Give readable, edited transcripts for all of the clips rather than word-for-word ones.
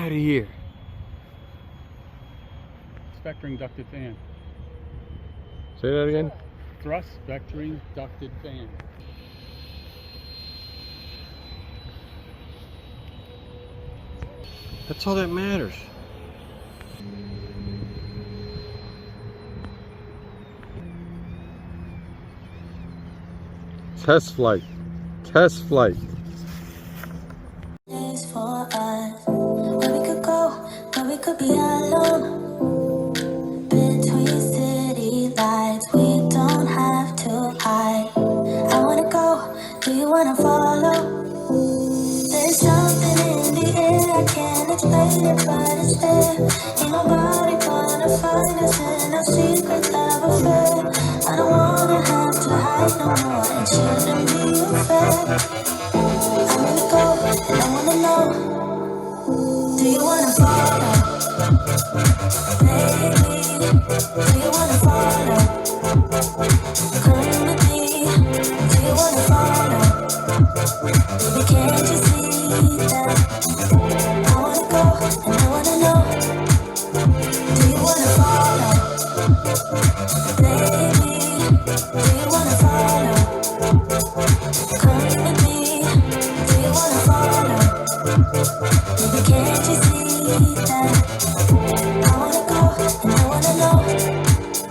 out of here. Vectoring ducted fan. Say that again. Thrust Vectoring ducted fan. That's all that matters. Test flight. Test flight. Days for us, where we could go, where we could be alone. Between city lights, we don't have to hide. I wanna go, do you wanna follow? There's something in the air, I can't explain it, but it's there. Ain't nobody gonna find us in our secret love affair. I don't wanna have to hide no more, it shouldn't be unfair. I wanna go, and I wanna know. Do you wanna follow? Baby, do you wanna follow? Come with me. Do you wanna follow? Baby, can't you see that? I wanna go, and I wanna know. Do you wanna follow? Baby, do you wanna follow? Come with me. Do you wanna follow? Baby, can't you see that? I wanna go and I wanna know.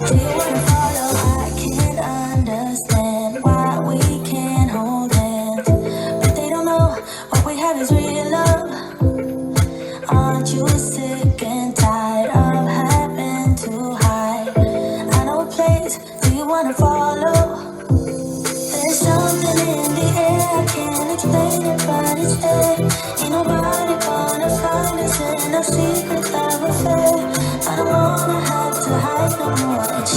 Do you wanna follow? I can't understand why we can't hold hands, but they don't know what we have is real love. Aren't you sick and tired of having to hide? I know a place. Do you wanna follow? There's something in the air, I can't explain it, but it's there. Ain't nobody gonna find us in a secret love affair. I don't wanna have to hide no more. It's